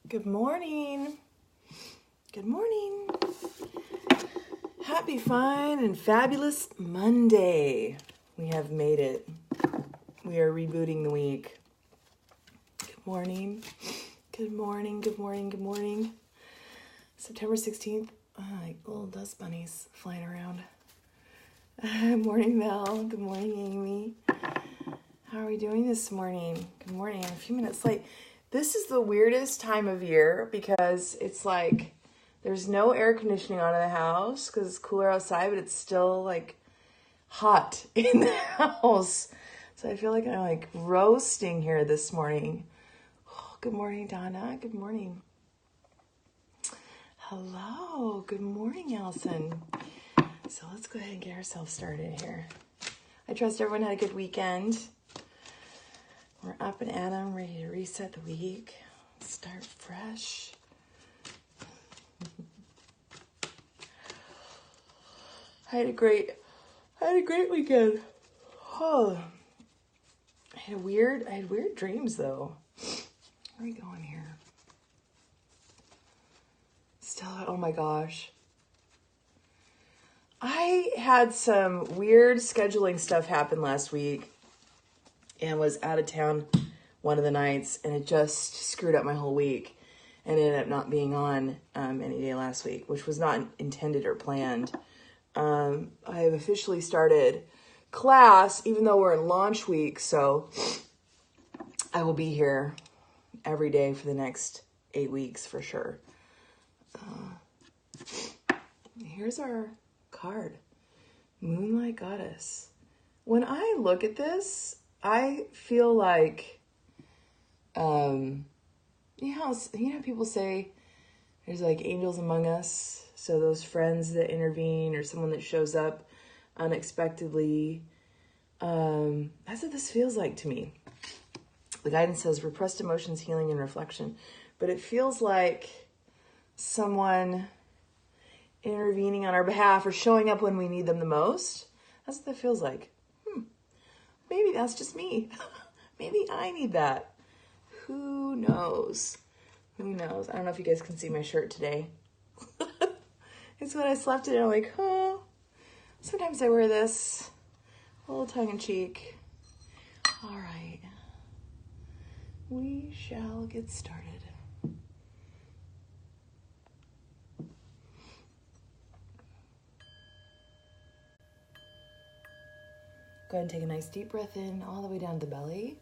Good morning. Good morning. Happy, fine, and fabulous Monday. We have made it. We are rebooting the week. Good morning. Good morning. Good morning. Good morning. September 16th. Like little dust bunnies flying around. Good morning, Mel. Good morning, Amy. How are we doing this morning? Good morning. I'm a few minutes late. This is the weirdest time of year because it's like there's no air conditioning on in the house because it's cooler outside, but it's still like hot in the house. So I feel like I'm like roasting here this morning. Oh, good morning, Donna. Good morning. Hello. Good morning, Allison. So let's go ahead and get ourselves started here. I trust everyone had a good weekend. We're up and at 'em, ready to reset the week, start fresh. I had a great weekend. Oh, I had weird dreams though. Where are we going here? Stella, oh my gosh. I had some weird scheduling stuff happen last week and was out of town one of the nights, and it just screwed up my whole week and ended up not being on any day last week, which was not intended or planned. I have officially started class, even though we're in launch week, so I will be here every day for the next 8 weeks for sure. Here's our card, Moonlight Goddess. When I look at this, I feel like, you know people say there's like angels among us. So those friends that intervene or someone that shows up unexpectedly, that's what this feels like to me. The guidance says repressed emotions, healing, and reflection. But it feels like someone intervening on our behalf or showing up when we need them the most. That's what that feels like. Maybe that's just me. Maybe I need that. Who knows? Who knows? I don't know if you guys can see my shirt today. It's when I slept in and I'm like, oh, sometimes I wear this. A little tongue-in-cheek. All right. We shall get started. Go ahead and take a nice deep breath in all the way down to the belly.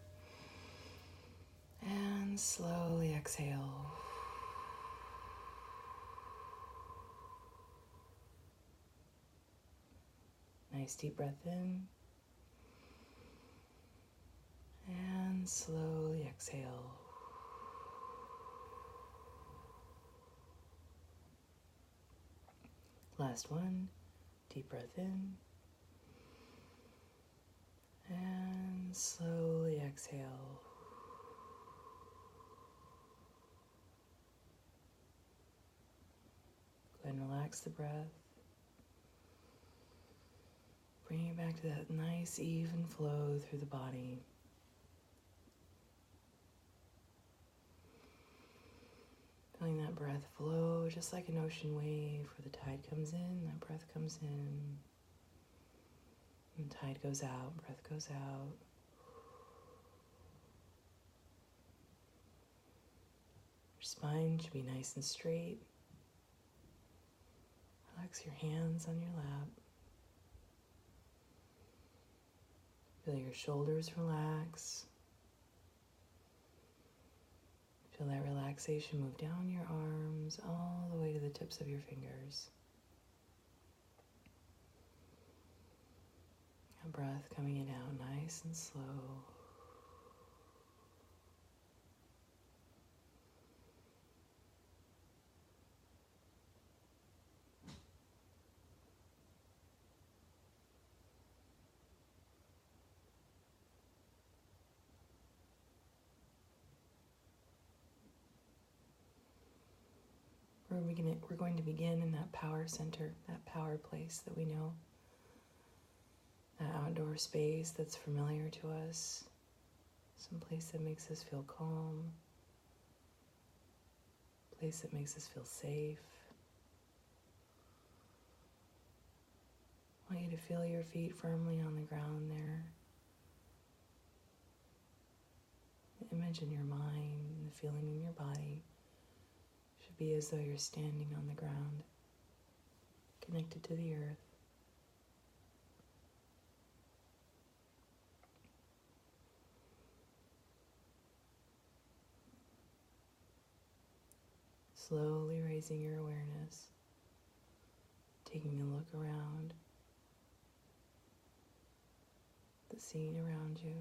And slowly exhale. Nice deep breath in. And slowly exhale. Last one. Deep breath in. And slowly exhale. Go ahead and relax the breath. Bring it back to that nice even flow through the body. Feeling that breath flow just like an ocean wave where the tide comes in, that breath comes in, and tide goes out, breath goes out. Your spine should be nice and straight. Relax your hands on your lap. Feel your shoulders relax. Feel that relaxation move down your arms all the way to the tips of your fingers. A breath coming in and out nice and slow. We're going to begin in that power center, that power place that we know, that outdoor space that's familiar to us, some place that makes us feel calm, place that makes us feel safe. I want you to feel your feet firmly on the ground there. The image in your mind, the feeling in your body should be as though you're standing on the ground, connected to the earth. Slowly raising your awareness, taking a look around, the scene around you.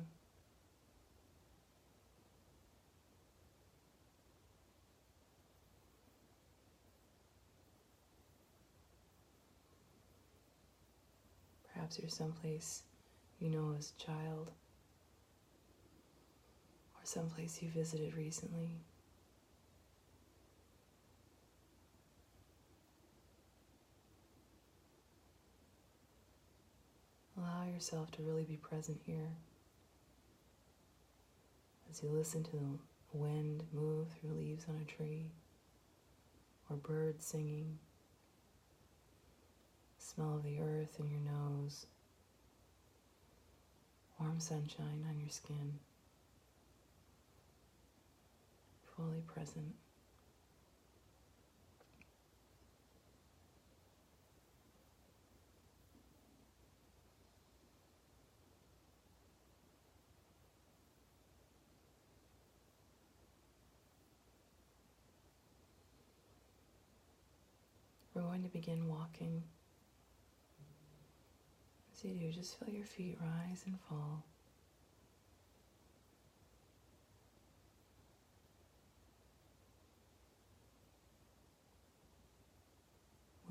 Perhaps you're someplace you know as a child, or someplace you visited recently. Allow yourself to really be present here as you listen to the wind move through leaves on a tree, or birds singing, smell of the earth in your nose, warm sunshine on your skin, fully present. We're going to begin walking. As you do, just feel your feet rise and fall.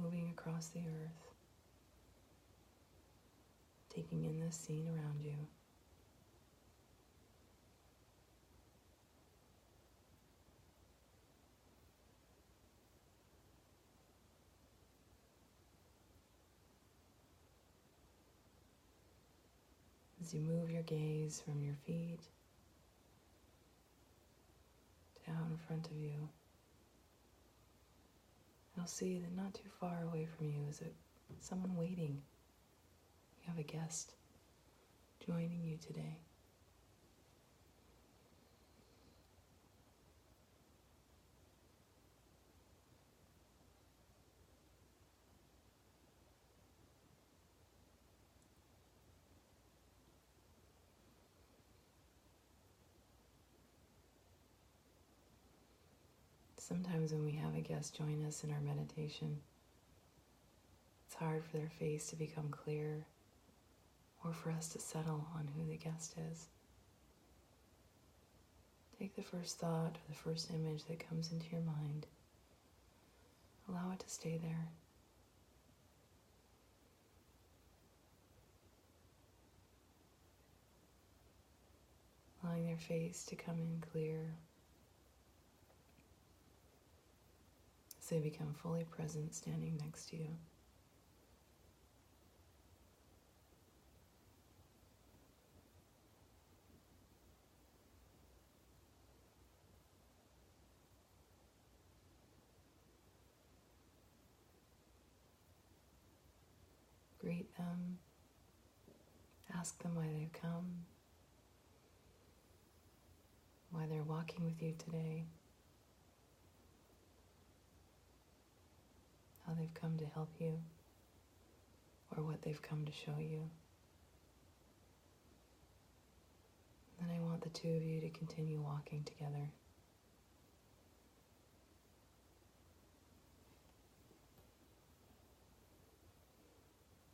Moving across the earth, taking in the scene around you. As you move your gaze from your feet down in front of you, you'll see that not too far away from you is someone waiting. You have a guest joining you today. Sometimes when we have a guest join us in our meditation, it's hard for their face to become clear or for us to settle on who the guest is. Take the first thought or the first image that comes into your mind. Allow it to stay there. Allowing their face to come in clear as they become fully present standing next to you. Greet them. Ask them why they've come, why they're walking with you today, how they've come to help you, or what they've come to show you. Then I want the two of you to continue walking together.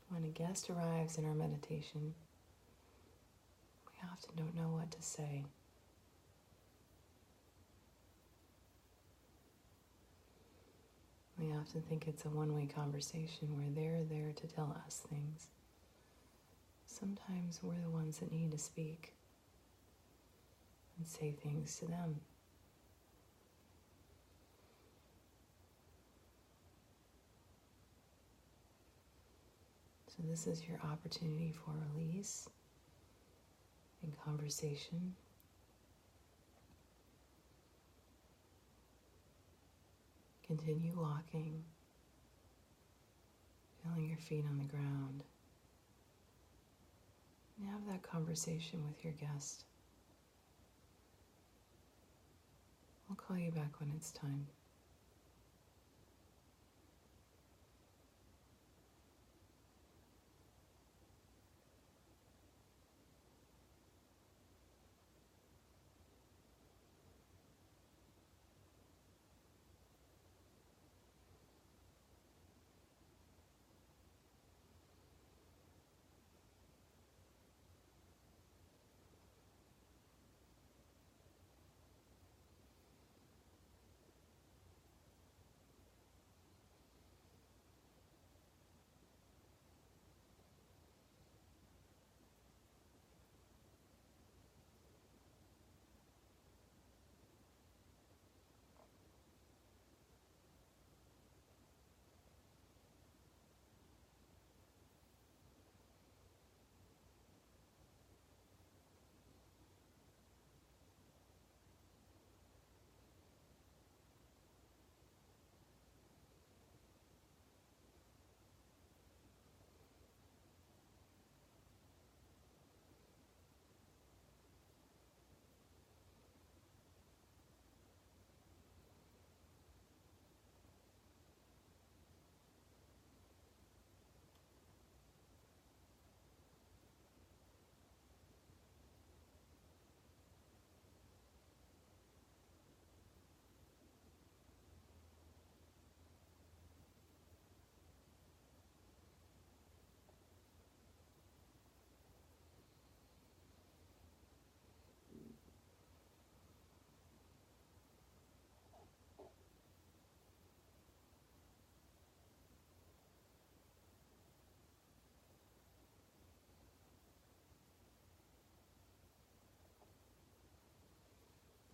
When a guest arrives in our meditation, we often don't know what to say. We often think it's a one-way conversation where they're there to tell us things. Sometimes we're the ones that need to speak and say things to them. So this is your opportunity for release and conversation. Continue walking, feeling your feet on the ground. And have that conversation with your guest. I'll call you back when it's time.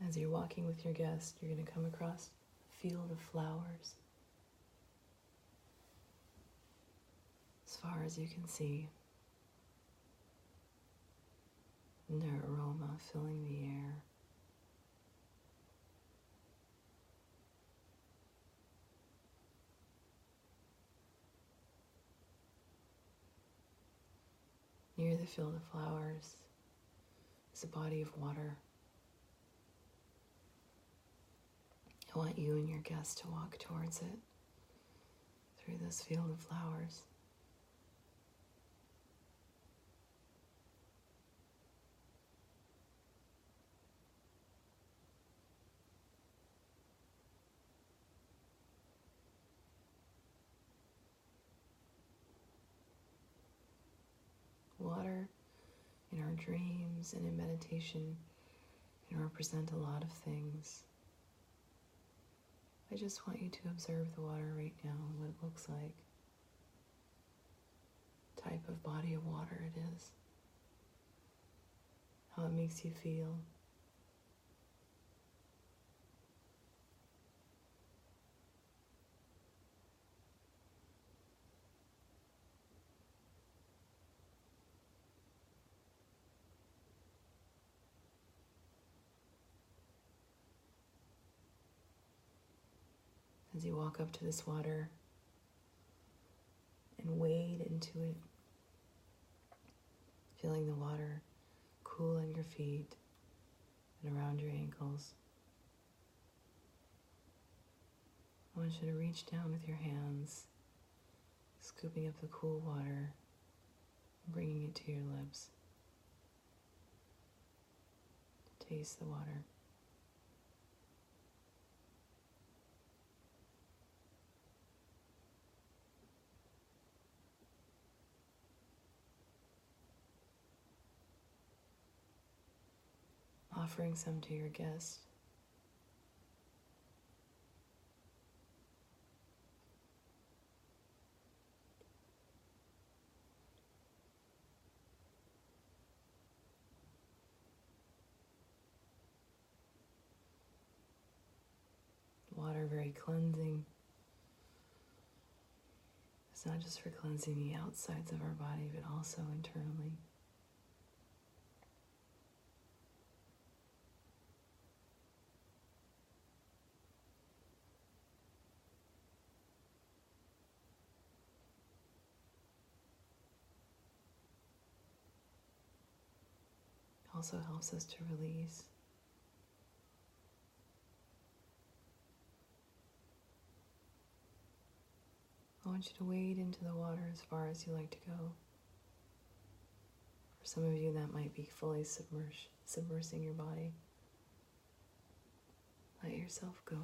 As you're walking with your guest, you're going to come across a field of flowers. As far as you can see, and their aroma filling the air. Near the field of flowers is a body of water. I want you and your guest to walk towards it through this field of flowers. Water in our dreams and in meditation can represent a lot of things. I just want you to observe the water right now and what it looks like. Type of body of water it is. How it makes you feel. As you walk up to this water and wade into it, feeling the water cool on your feet and around your ankles. I want you to reach down with your hands, scooping up the cool water and bringing it to your lips. Taste the water. Offering some to your guest. Water very cleansing. It's not just for cleansing the outsides of our body, but also internally. Also helps us to release. I want you to wade into the water as far as you like to go. For some of you, that might be fully submersing your body. Let yourself go.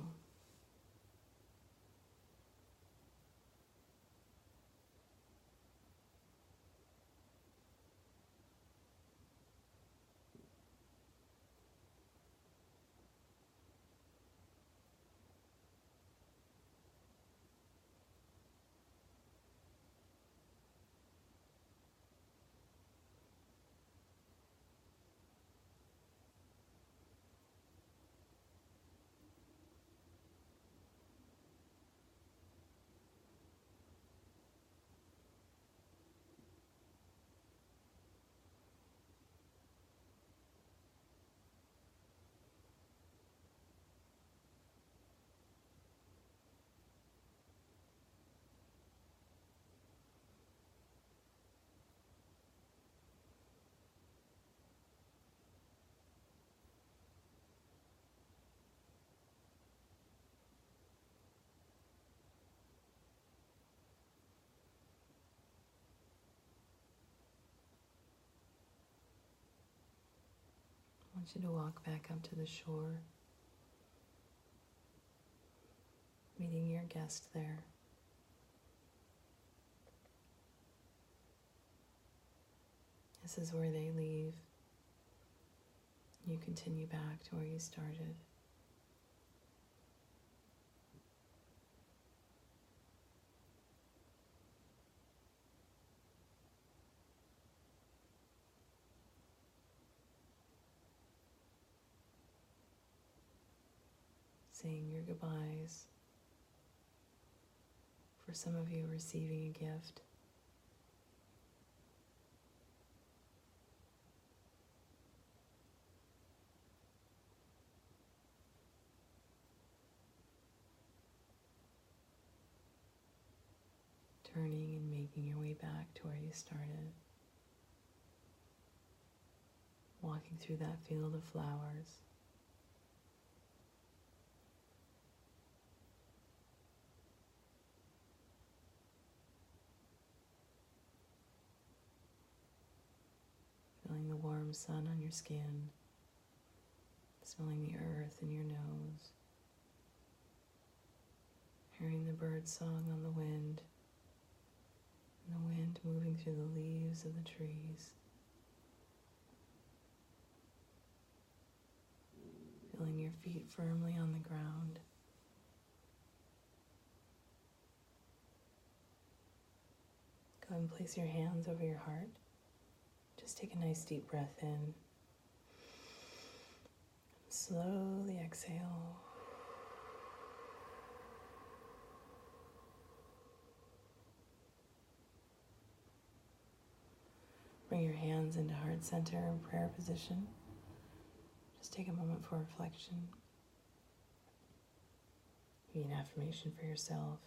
I want you to walk back up to the shore, meeting your guest there. This is where they leave. You continue back to where you started. Saying your goodbyes. For some of you, receiving a gift. Turning and making your way back to where you started. Walking through that field of flowers. Feeling the warm sun on your skin. Smelling the earth in your nose. Hearing the bird song on the wind. And the wind moving through the leaves of the trees. Feeling your feet firmly on the ground. Go and place your hands over your heart. Just take a nice deep breath in. Slowly exhale. Bring your hands into heart center and prayer position. Just take a moment for reflection. Maybe an affirmation for yourself.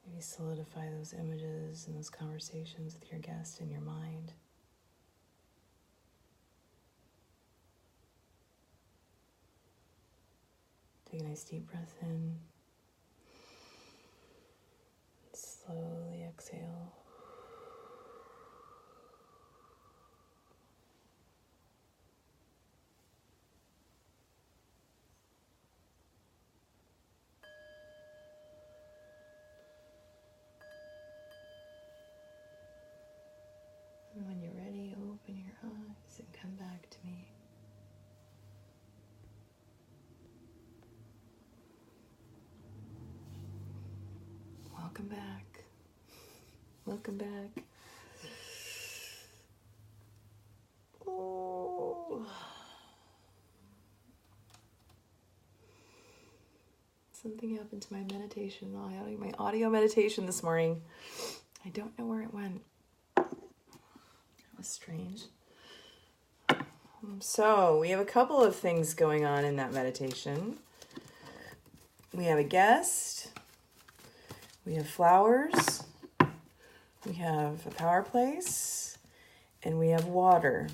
Maybe solidify those images and those conversations with your guest in your mind. Take a nice deep breath in. Slowly exhale. And when you're ready, open your eyes and come back to me. Welcome back. Welcome back. Oh. Something happened to my meditation, my audio meditation this morning. I don't know where it went. That was strange. So we have a couple of things going on in that meditation. We have a guest. We have flowers. We have a power place. And we have water.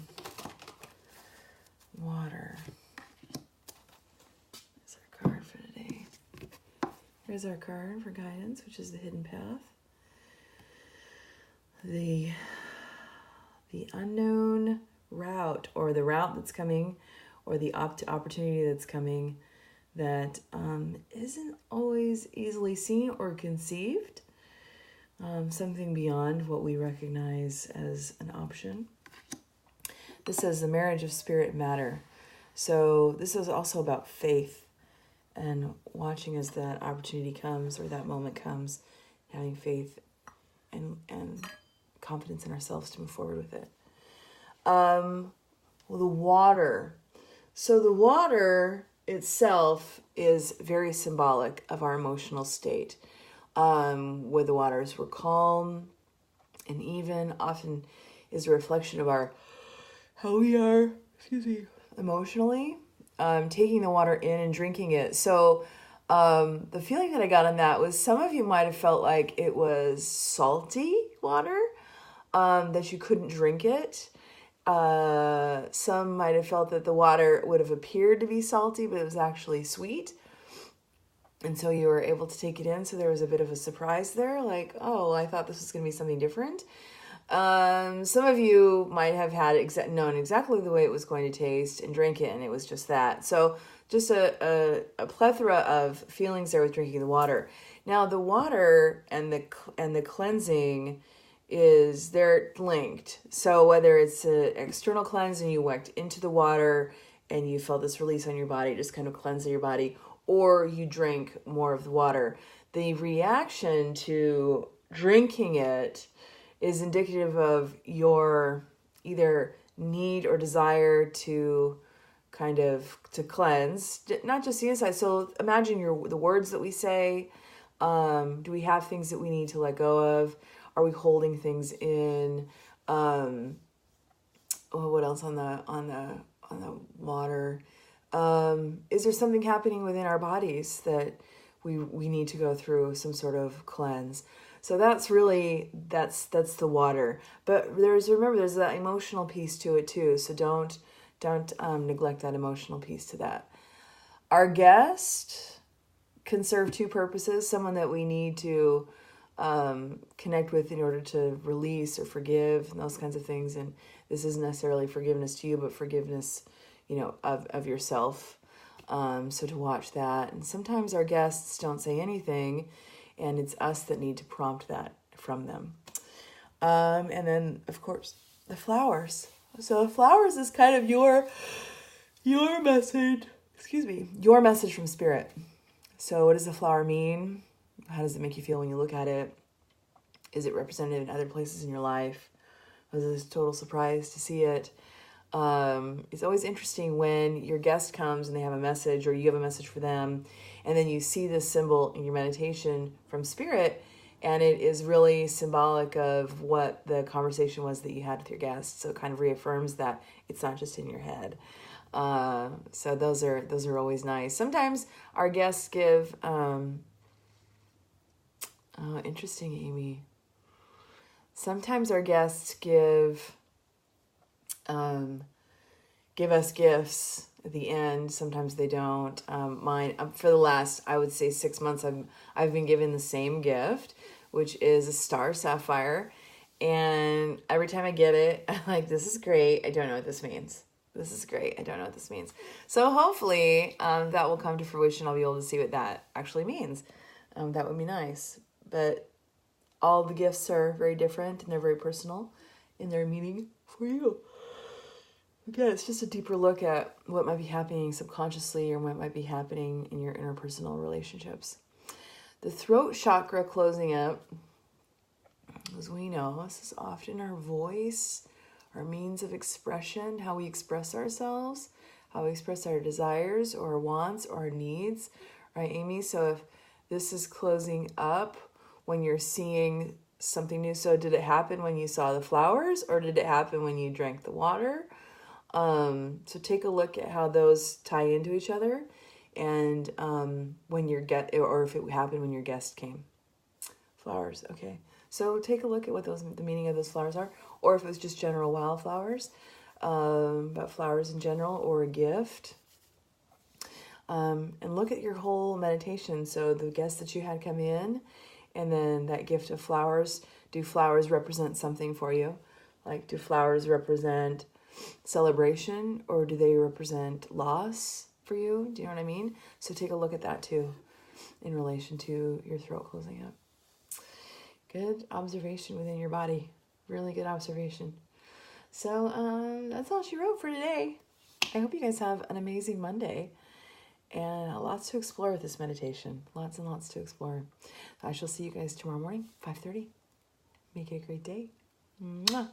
Water. That's our card for today. Here's our card for guidance, which is the hidden path. The unknown route, or the route that's coming, or the opportunity that's coming that isn't always easily seen or conceived. Something beyond what we recognize as an option. This says the marriage of spirit and matter. So this is also about faith and watching as that opportunity comes or that moment comes, having faith and confidence in ourselves to move forward with it. Well, the water. So the water itself is very symbolic of our emotional state. Where the waters were calm and even, often is a reflection of how we are, emotionally. Taking the water in and drinking it. So the feeling that I got on that was some of you might have felt like it was salty water, that you couldn't drink it. Some might have felt that the water would have appeared to be salty, but it was actually sweet. And so you were able to take it in. So there was a bit of a surprise there. Like, oh, I thought this was going to be something different. Some of you might have had known exactly the way it was going to taste and drank it, and it was just that. So just a plethora of feelings there with drinking the water. Now the water and the cleansing they're linked. So whether it's an external cleanse and you went into the water and you felt this release on your body, just kind of cleansing your body, or you drink more of the water, the reaction to drinking it is indicative of your either need or desire to to cleanse, not just the inside. So imagine the words that we say. Do we have things that we need to let go of? Are we holding things in? What else on the water? Is there something happening within our bodies that we need to go through some sort of cleanse? So that's the water. But there's that emotional piece to it too. So don't neglect that emotional piece to that. Our guest can serve two purposes: someone that we need to connect with in order to release or forgive and those kinds of things. And this isn't necessarily forgiveness to you, but forgiveness, of yourself. So to watch that. And sometimes our guests don't say anything, and it's us that need to prompt that from them. And then, of course, the flowers. So the flowers is kind of your message. Your message from spirit. So what does the flower mean? How does it make you feel when you look at it? Is it represented in other places in your life? Was it a total surprise to see it? It's always interesting when your guest comes and they have a message, or you have a message for them, and then you see this symbol in your meditation from spirit, and it is really symbolic of what the conversation was that you had with your guest. So it kind of reaffirms that it's not just in your head. So those are always nice. Sometimes our guests give, interesting, Amy. Sometimes our guests give us gifts at the end. Sometimes they don't. Mine, for the last, I would say 6 months, I've been given the same gift, which is a star sapphire. And every time I get it, I'm like, this is great. I don't know what this means. This is great. I don't know what this means. So hopefully that will come to fruition. I'll be able to see what that actually means. That would be nice. But all the gifts are very different, and they're very personal in their meaning for you. Again, it's just a deeper look at what might be happening subconsciously or what might be happening in your interpersonal relationships. The throat chakra closing up, as we know, this is often our voice, our means of expression, how we express ourselves, how we express our desires or our wants or our needs, right, Amy? So if this is closing up when you're seeing something new, so did it happen when you saw the flowers, or did it happen when you drank the water? So take a look at how those tie into each other, and when or if it happened when your guest came. Flowers, okay. So take a look at what the meaning of those flowers are, or if it was just general wildflowers, about flowers in general, or a gift. And look at your whole meditation. So the guests that you had come in, and then that gift of flowers. Do flowers represent something for you? Like, do flowers represent celebration, or do they represent loss for you? Do you know what I mean? So take a look at that too in relation to your throat closing up. Good observation within your body. Really good observation. So that's all she wrote for today. I hope you guys have an amazing Monday and lots to explore with this meditation. Lots and lots to explore. I shall see you guys tomorrow morning, 5:30. Make it a great day. Mwah.